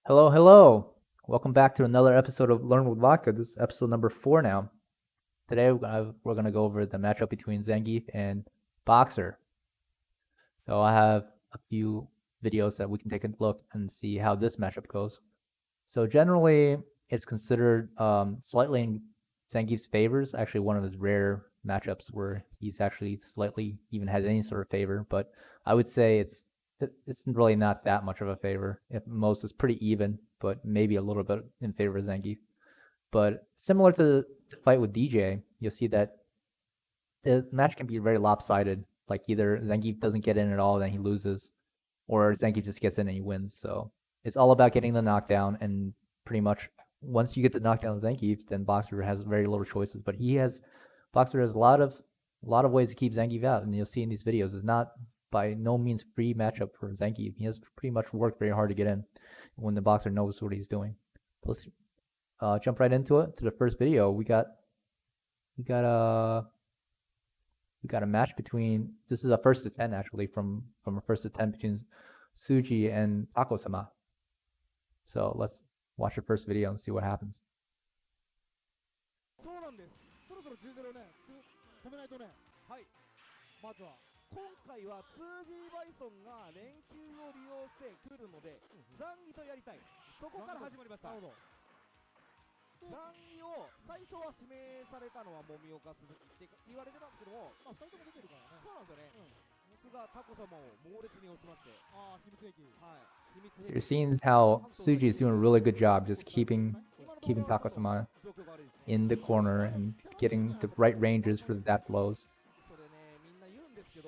Hello, hello. Welcome back to another episode of Learn with Vodka. This is episode number 4 now. Today we're gonna go over the matchup between Zangief and Boxer. So I have a few videos that we can take a look and see how this matchup goes. So generally, it's considered slightly in Zangief's favors. Actually, one of his rare matchups where he's actually slightly even has any sort of favor. But I would say it's really not that much of a favor. If most is pretty even, but maybe a little bit in favor of Zangief. But similar to the fight with DJ, you'll see that the match can be very lopsided. Like either Zangief doesn't get in at all, then he loses, or Zangief just gets in and he wins. So it's all about getting the knockdown, and pretty much once you get the knockdown of Zangief, then Boxer has very little choices. But Boxer has a lot of ways to keep Zangief out, and you'll see in these videos. It's not by no means free matchup for Zangief. He has pretty much worked very hard to get in when the Boxer knows what he's doing. So let's jump right into it. To the first video, we got a match between, this is a first to 10 actually, from a first to 10 between Tsuji and Takosamas. So let's watch the first video and see what happens. そうなんです。そろそろ10-0ね、止めないとね。はい。まずは今回はツージーバイソンが連休を利用してくるので、ザンギとやりたい。そこから始まりました。ザンギを最初は指名されたのはもみおかすって言われてたんですけども、まあ2人とも出てるからね。そうなんですよね。僕がタコ様を猛烈に押しまして。ああ、秘密兵器。はい。You're seeing how Tsuji is doing a really good job just keeping Takasama in the corner and getting the right ranges for the dash blows.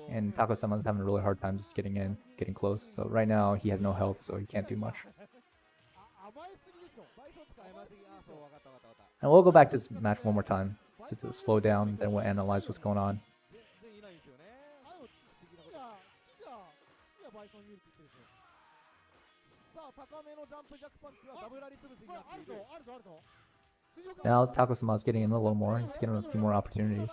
And Takasama is having a really hard time just getting in, getting close. So right now he has no health, so he can't do much. And we'll go back to this match one more time. So to slow down, then we'll analyze what's going on. Now Takosama's getting in a little more. He's getting a few more opportunities.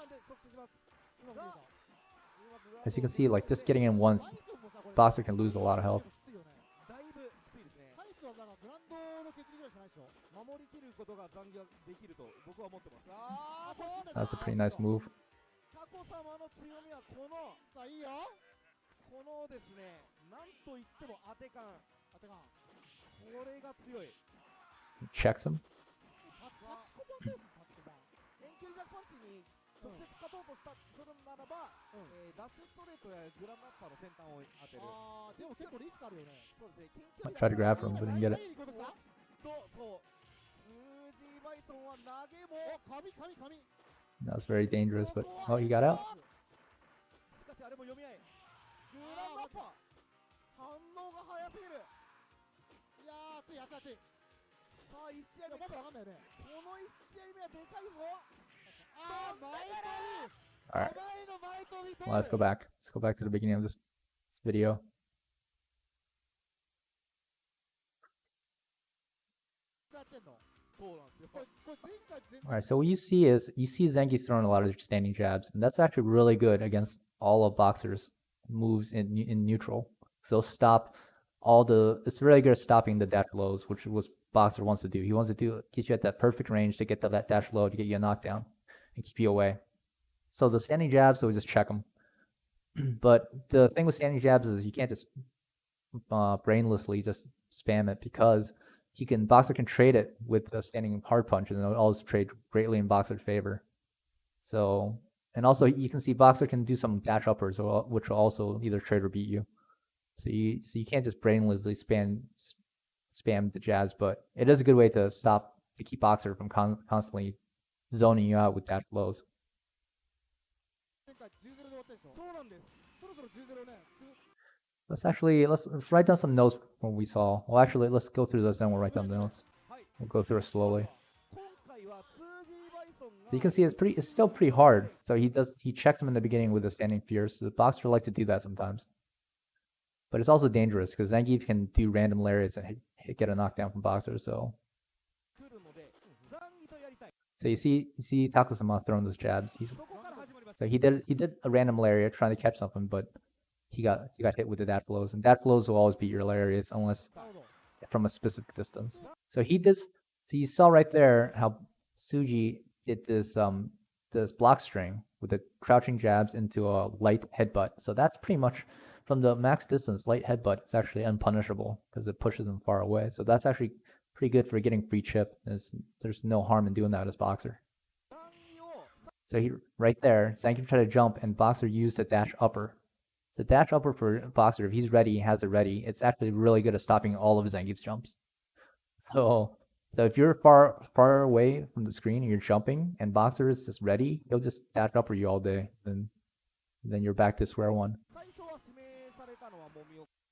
As you can see, like just getting in once, Boxer can lose a lot of health. That's a pretty nice move. Checks him. Might try to grab from him, but didn't get it. That was very dangerous, but oh, he got out. Alright. Well, let's go back. Let's go back to the beginning of this video. Alright, so what you see is, Zangief throwing a lot of standing jabs, and that's actually really good against all of Boxer's moves in neutral. So stop it's really good at stopping the dash lows, which was Boxer wants to do. He wants to get you at that perfect range to get to that dash low to get you a knockdown and keep you away. So the standing jabs, so we just check them. But the thing with standing jabs is you can't just brainlessly just spam it, because Boxer can trade it with a standing hard punch, and it'll always trade greatly in Boxer's favor. So, and also you can see Boxer can do some dash uppers, which will also either trade or beat you. So you can't just brainlessly spam the jabs, but it is a good way to keep Boxer from constantly zoning you out with dash blows. Let's write down some notes from what we saw. Well, actually, let's go through this, then we'll write down the notes. We'll go through it slowly. So you can see it's still pretty hard. So he checks him in the beginning with a standing fierce. The Boxer like to do that sometimes. But it's also dangerous because Zangief can do random lariats and get a knockdown from Boxer. So you see Takosamas throwing those jabs. So he did a random lariat trying to catch something, but he got hit with the dash blows, and dash blows will always beat your lariats unless from a specific distance. So he does. So you saw right there how Tsuji did this block string with the crouching jabs into a light headbutt. So that's pretty much from the max distance. Light headbutt is actually unpunishable because it pushes him far away. So that's actually pretty good for getting free chip. There's no harm in doing that as Boxer. So he right there, Zangief tried to jump and Boxer used a dash upper. The dash upper for Boxer, if he's ready, he has it ready. It's actually really good at stopping all of Zangief's jumps. So if you're far away from the screen and you're jumping and Boxer is just ready, he'll just dash upper you all day. Then you're back to square one.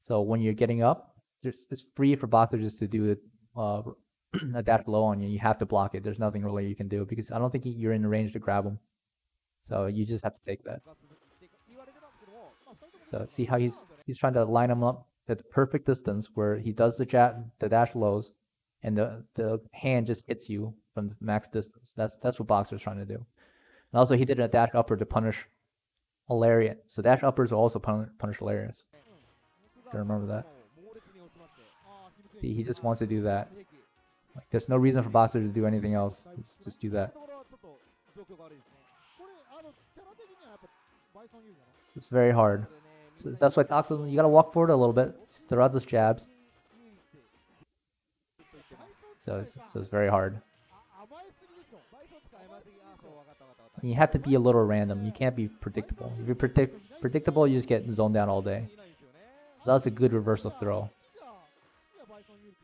So when you're getting up, it's free for Boxer just to do a dash low on you. You have to block it. There's nothing really you can do because I don't think you're in the range to grab him. So you just have to take that. So see how he's trying to line him up at the perfect distance where he does the dash lows, and the hand just hits you from the max distance. That's what Boxer's trying to do. And also he did a dash upper to punish a lariat. So dash uppers will also punish lariats. Gotta remember that. See, he just wants to do that. Like, there's no reason for Boxer to do anything else. Let's just do that. It's very hard. So that's why Takosamas, you gotta walk forward a little bit, throw out those jabs. So it's very hard. And you have to be a little random. You can't be predictable. If you're predictable, you just get zoned down all day. So that's a good reversal throw.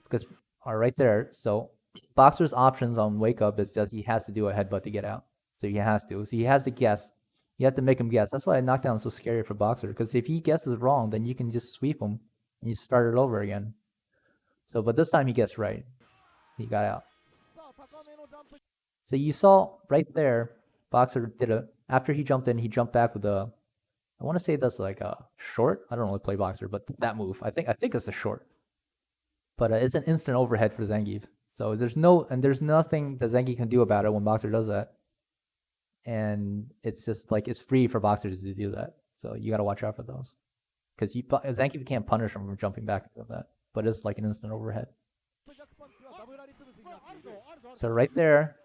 Because right there, so Boxer's options on wake up is that he has to do a headbutt to get out. So he has to. So he has to guess. You have to make him guess. That's why a knockdown is so scary for Boxer. Because if he guesses wrong, then you can just sweep him and you start it over again. So, but this time he gets right. He got out. So you saw right there, Boxer after he jumped in, he jumped back with I want to say that's like a short. I don't really play Boxer, but that move, I think it's a short. But it's an instant overhead for Zangief. So there's nothing that Zangief can do about it when Boxer does that. And it's just like it's free for Boxers to do that. So you got to watch out for those. Because Zangief can't punish him from jumping back of that. But it's like an instant overhead. So right there,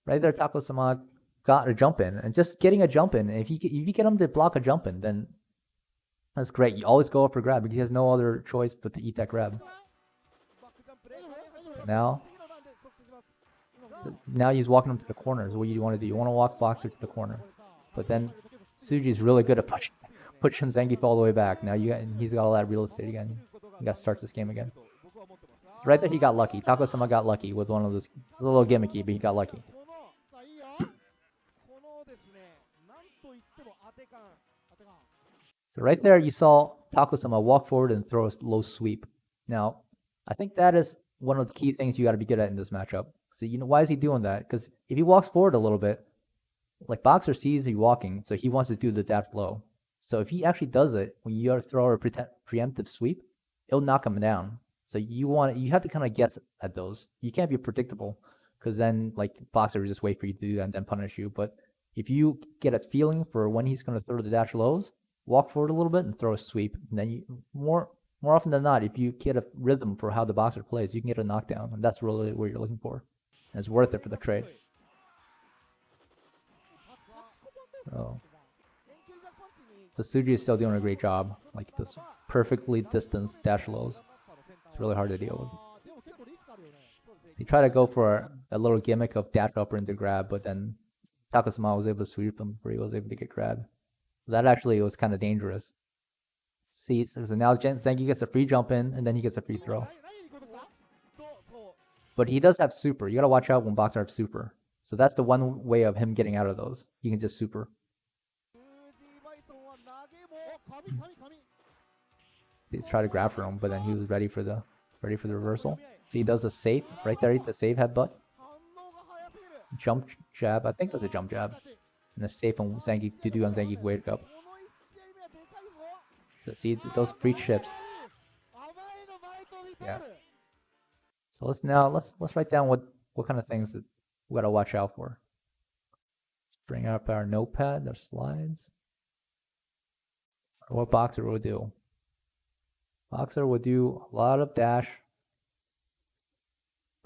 Takosamas got a jump in. And just getting a jump in, if you get him to block a jump in, then that's great. You always go up for grab because he has no other choice but to eat that grab. Now he's walking him to the corners. What do you want to do? You want to walk Boxer to the corner. But then Tsuji is really good at pushing Zangief all the way back. Now he's got all that real estate again. He got to start this game again. So right there he got lucky. Takosamas got lucky with one of those, a little gimmicky, but he got lucky. So right there you saw Takosamas walk forward and throw a low sweep. Now, I think that is one of the key things you got to be good at in this matchup. So why is he doing that? Because if he walks forward a little bit, like Boxer sees you walking, so he wants to do the dash low. So if he actually does it, when you throw a preemptive sweep, it'll knock him down. So you have to kind of guess at those. You can't be predictable, because then like Boxer will just wait for you to do that and then punish you. But if you get a feeling for when he's going to throw the dash lows, walk forward a little bit and throw a sweep. And then more often than not, if you get a rhythm for how the Boxer plays, you can get a knockdown, and that's really what you're looking for. And it's worth it for the trade. So Tsuji is still doing a great job. Like this perfectly distanced dash lows. It's really hard to deal with. He tried to go for a little gimmick of dash upper into grab, but then Takosamas was able to sweep him before he was able to get grabbed. That actually was kind of dangerous. See, so now Zangief gets a free jump in, and then he gets a free throw. But he does have super. You gotta watch out when Boxer has super. So that's the one way of him getting out of those. He can just super. He's trying to grab for him, but then he was ready for the reversal. So he does a safe right there, the save headbutt. Jump jab, I think that's a jump jab. And a safe on Zangief to do on Zangief wake up. So see those free chips. Yeah. So let's write down what kind of things that we gotta watch out for. Let's bring up our notepad, our slides. What Boxer will do. Boxer will do a lot of dash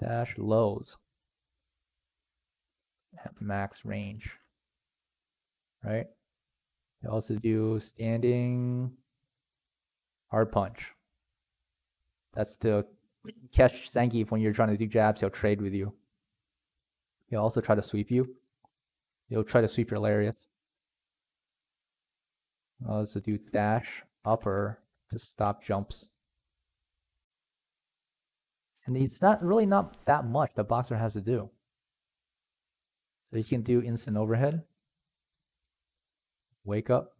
dash lows at max range, right? You also do standing hard punch. That's to catch Zangief when you're trying to do jabs. He'll trade with you. He'll also try to sweep you. He'll try to sweep your lariats. I'll also do dash upper to stop jumps. And it's not that much the Boxer has to do. So you can do instant overhead. Wake up.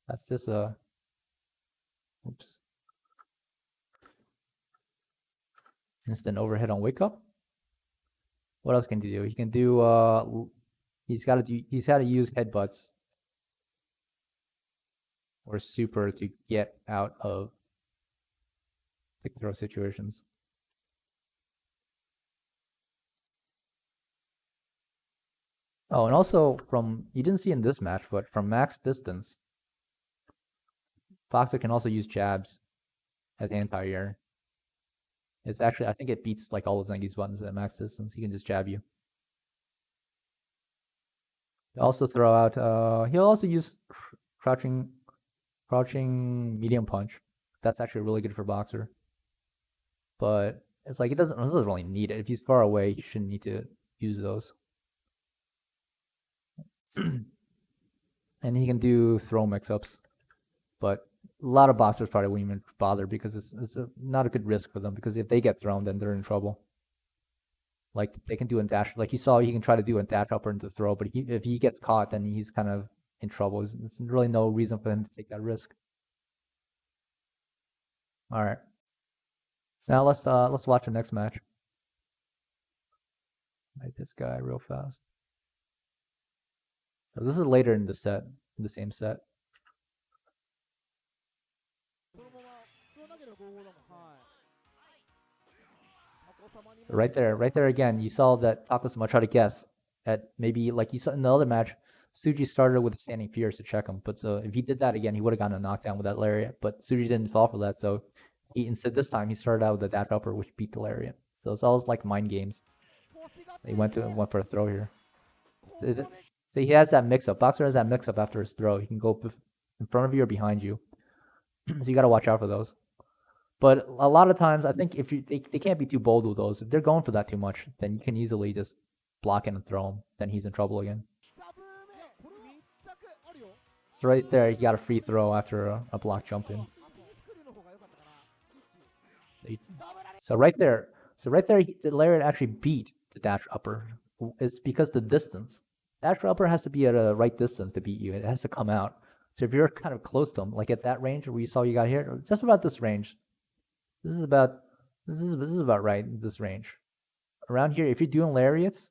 That's just a... Oops. Instant overhead on wake up. What else can he do? He can do... He's got to use headbutts or super to get out of thick throw situations. Oh, and also you didn't see in this match, but from max distance, Boxer can also use jabs as anti-air. It's actually, I think it beats like all of Zangief's buttons at max distance. He can just jab you. He'll also throw out, he'll also use crouching medium punch. That's actually really good for Boxer. But it's like, it doesn't really need it. If he's far away, you shouldn't need to use those. And he can do throw mix-ups. But a lot of Boxers probably won't even bother because it's not a good risk for them, because if they get thrown, then they're in trouble. Like, they can do a dash, like you saw, he can try to do a dash upper into throw, but if he gets caught, then he's kind of in trouble. There's really no reason for him to take that risk. All right. Now let's watch the next match. Right, this guy real fast. So this is later in the set, in the same set. So right there again, you saw that Takosamas try to guess at maybe, like you saw in the other match, Tsuji started with a standing fierce to check him. But so if he did that again, he would have gotten a knockdown with that lariat. But Tsuji didn't fall for that, so instead this time he started out with a dash upper, which beat the lariat. So it's always like mind games. So he went for a throw here. So he has that mix-up. Boxer has that mix-up after his throw. He can go in front of you or behind you. So you got to watch out for those. But a lot of times, I think if they can't be too bold with those. If they're going for that too much, then you can easily just block it and throw him. Then he's in trouble again. So right there, he got a free throw after a block jump in. So right there, the lariat actually beat the dash upper. It's because the distance. Dash upper has to be at a right distance to beat you. It has to come out. So if you're kind of close to him, like at that range where you saw you got here, just about this range. This is about right, this range. Around here, if you're doing lariats,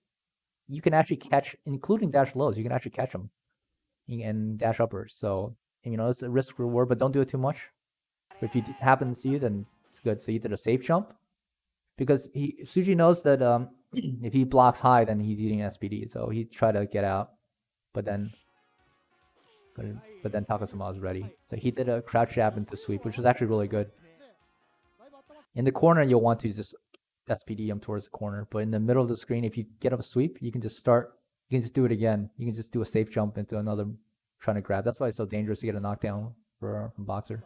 you can actually catch, including dash lows, you can actually catch them and dash uppers. So, it's a risk reward, but don't do it too much. But if you happen to see you, then it's good. So you did a safe jump, because Tsuji knows that if he blocks high, then he's eating SPD. So he tried to get out, but then Takosamas was ready. So he did a crouch jab into sweep, which was actually really good. In the corner, you'll want to just SPD him towards the corner. But in the middle of the screen, if you get up a sweep, you can just do it again. You can just do a safe jump into another trying to grab. That's why it's so dangerous to get a knockdown from Boxer.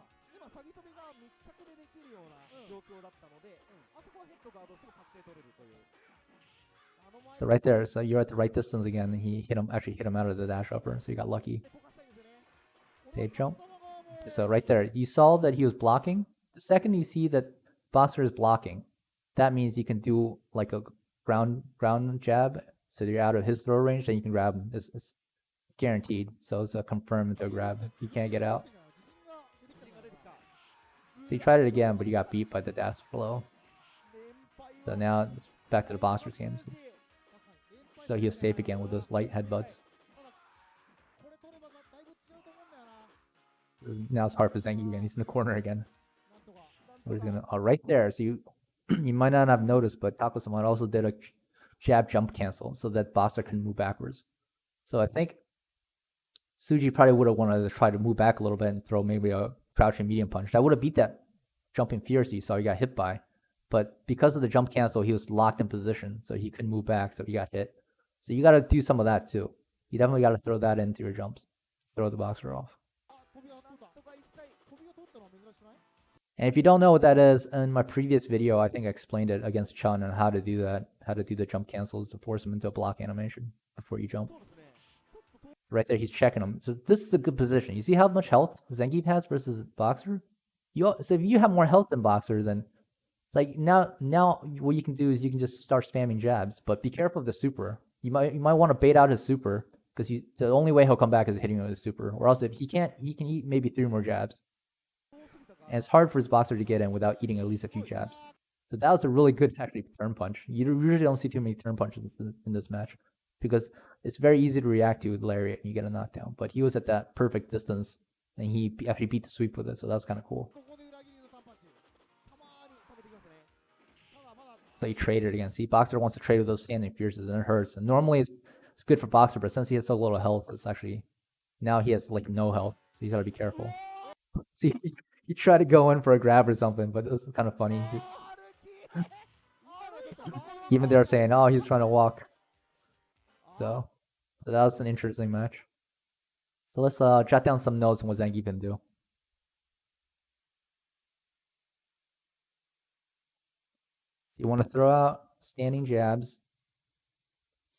So right there, so you're at the right distance again, and he hit him out of the dash upper, so you got lucky. Safe jump. So right there, you saw that he was blocking. The second you see that Boxer is blocking, that means you can do like a ground jab, so you're out of his throw range, then you can grab him. It's guaranteed, so it's a confirm into a grab. You can't get out. So he tried it again, but he got beat by the dash below. So now it's back to the Boxer's game. So he was safe again with those light headbutts. So now it's hard for Zangief again. He's in the corner again. He's gonna right there. So you might not have noticed, but Takosamas also did a jab jump cancel so that Boxer can move backwards. So I think Tsuji probably would have wanted to try to move back a little bit and throw maybe a crouching medium punch. That would have beat that jumping fierce you saw you got hit by. but because of the jump cancel, he was locked in position, so he couldn't move back, so he got hit. So you got to do some of that too. You definitely got to throw that into your jumps, throw the boxer off. And if you don't know what that is, in my previous video, I think I explained it against Chun on how to do that, how to do the jump cancels to force him into a block animation before you jump. Right there, he's checking him. So this is a good position. You see how much health Zangief has versus Boxer? So if you have more health than Boxer, then it's like now what you can do is you can just start spamming jabs. But be careful of the super. You might want to bait out his super, because the only way he'll come back is hitting with his super. Or else if he can't, he can eat maybe 3 more jabs. And it's hard for his Boxer to get in without eating at least a few jabs. So that was a really good actually turn punch. You usually don't see too many turn punches in this match, because it's very easy to react to with lariat and you get a knockdown. But he was at that perfect distance and he actually beat the sweep with it, so that was kind of cool. So he traded again. See, Boxer wants to trade with those standing fierces and it hurts. And normally it's good for Boxer, but since he has so little health, it's actually now he has like no health, so he's got to be careful. See, he tried to go in for a grab or something, but this is kind of funny. Even they're saying, oh, he's trying to walk. So that was an interesting match. So let's jot down some notes on what Zangief can do. You want to throw out standing jabs,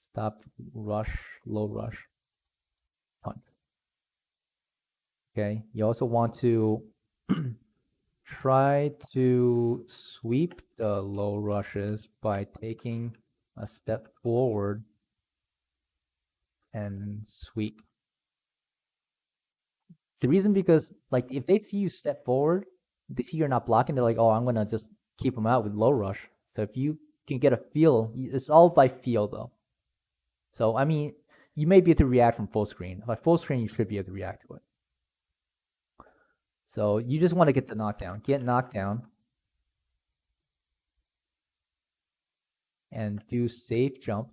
stop rush, low rush, punch. Okay, you also want to try to sweep the low rushes by taking a step forward and sweep. The reason because like if they see you step forward, they see you're not blocking, they're like, oh, I'm gonna just keep them out with low rush. So if you can get a feel, it's all by feel though. So I mean, you may be able to react from full screen. By full screen, you should be able to react to it. So you just want to get the knockdown. Get knocked down. And do safe jump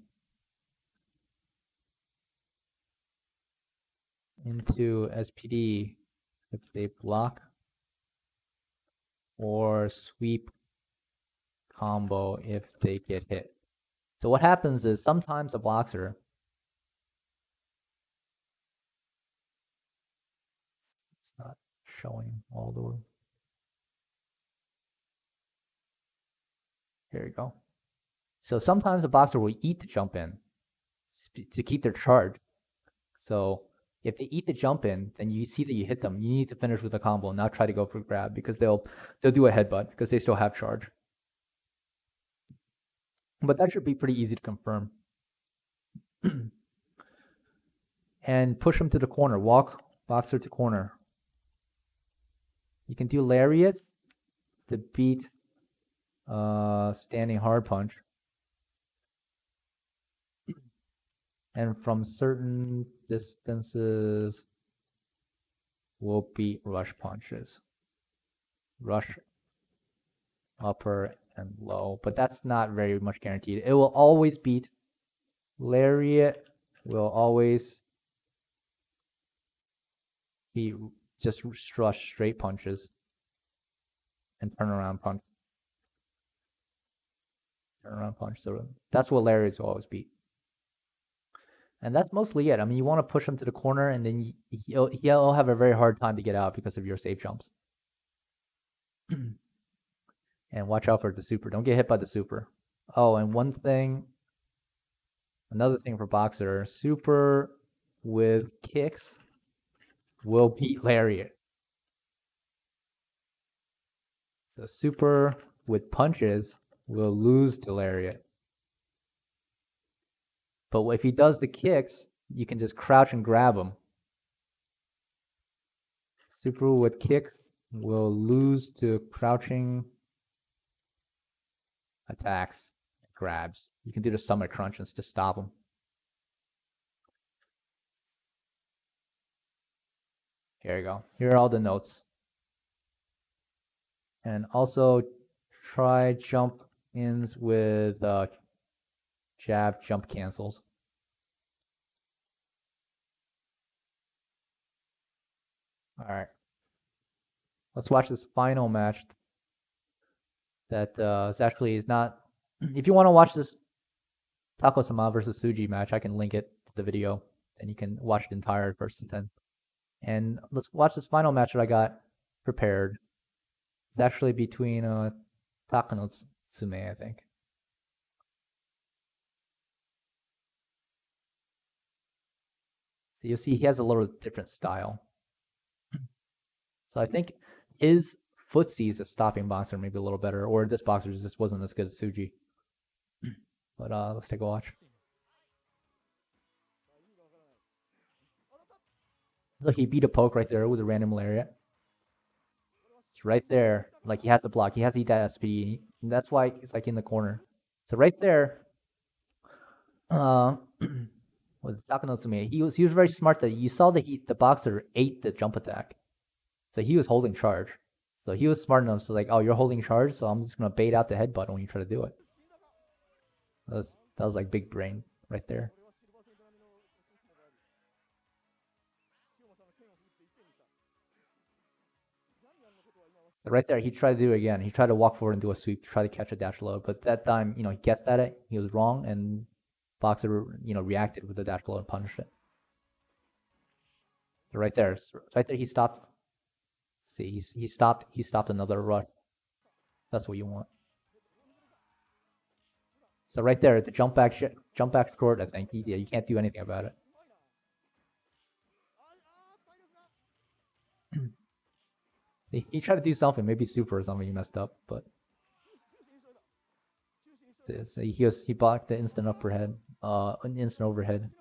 into SPD if they block, or sweep combo if they get hit. So what happens is sometimes a Boxer it's not showing all the way. Here you go. So sometimes a Boxer will eat the jump in to keep their charge. So if they eat the jump in, then you see that you hit them. You need to finish with a combo and not try to go for a grab, because they'll do a headbutt because they still have charge. But that should be pretty easy to confirm. And push them to the corner. Walk Boxer to corner. You can do lariat to beat standing hard punch. And from certain distances, will beat rush punches. Rush upper and low, but that's not very much guaranteed. It will always beat. Lariat will always be just rush straight punches and turn around punch. Turn around punch. So that's what lariats will always beat. And that's mostly it. I mean, you want to push him to the corner, and then he'll have a very hard time to get out because of your safe jumps. And watch out for the super. Don't get hit by the super. Oh, and another thing for Boxer, super with kicks will beat lariat. The super with punches will lose to lariat. But if he does the kicks, you can just crouch and grab him. Super with kick will lose to crouching attacks, grabs. You can do the stomach crunches to stop him. Here you go. Here are all the notes. And also try jump ins with jab jump cancels. All right. Let's watch this final match that is not. If you want to watch this Takosamas versus Tsuji match, I can link it to the video, and you can watch the entire first and 10. And let's watch this final match that I got prepared. It's actually between Takonosume, I think. You'll see he has a little different style. So I think his footsie is a stopping boxer, maybe a little better, or this boxer just wasn't as good as Tsuji. But let's take a watch. So he beat a poke right there with a random lariat. It's right there. Like he has to block. He has to eat that SPD. And that's why he's like in the corner. So right there, with Takonosume, he was very smart that you saw that the boxer ate the jump attack. So he was holding charge. So he was smart enough to like, oh, you're holding charge, so I'm just gonna bait out the headbutt when you try to do it. That was like big brain right there. So right there, he tried to do it again. He tried to walk forward and do a sweep, try to catch a dash low, but that time, he guessed at it. He was wrong, and Boxer, reacted with the dash low and punished it. So right there, he stopped. See, he stopped another rush. That's what you want. So right there, the jump back short. I think you can't do anything about it. He tried to do something, maybe super or something. He messed up, but so he blocked the instant overhead. An instant overhead.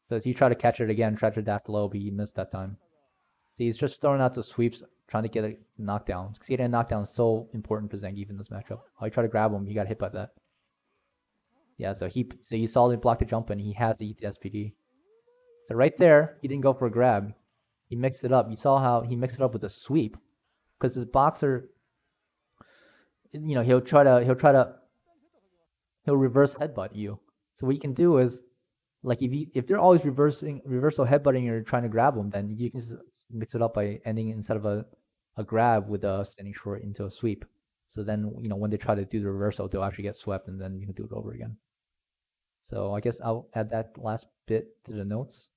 So he tried to catch it again, tried to dash low, but he missed that time. So he's just throwing out the sweeps, trying to get a knockdown. Because getting a knockdown is so important for Zangief in this matchup. Oh, he tried to grab him, he got hit by that. Yeah, so you saw him block the jump and he had to eat the SPD. So right there, he didn't go for a grab. He mixed it up. You saw how he mixed it up with a sweep. Because his boxer, he'll reverse headbutt you. So what you can do is, like if they're always reversal headbutting, you're trying to grab them, then you can just mix it up by ending instead of a grab with a standing short into a sweep. So then when they try to do the reversal, they'll actually get swept, and then you can do it over again. So I guess I'll add that last bit to the notes.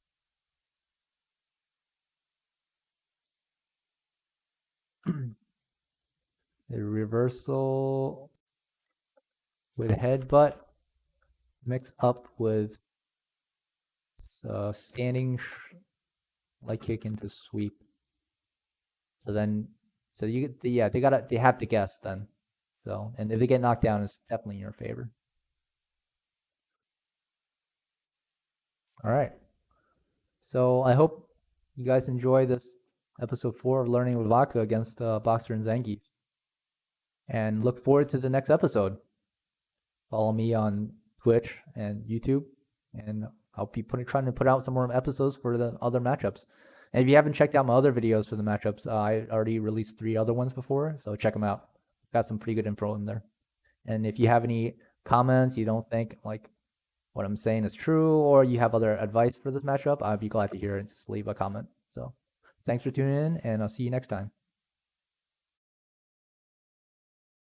The reversal with headbutt mix up with standing leg kick into sweep. So then, they have to guess then. So, and if they get knocked down, it's definitely in your favor. All right. So I hope you guys enjoy this episode 4 of Learning with Vodka against Boxer and Zangief. And look forward to the next episode. Follow me on Twitch and YouTube, and I'll be trying to put out some more episodes for the other matchups. And if you haven't checked out my other videos for the matchups, I already released 3 other ones before, so check them out. Got some pretty good info in there. And if you have any comments, you don't think like what I'm saying is true, or you have other advice for this matchup, I'd be glad to hear it. Just leave a comment. So thanks for tuning in, and I'll see you next time.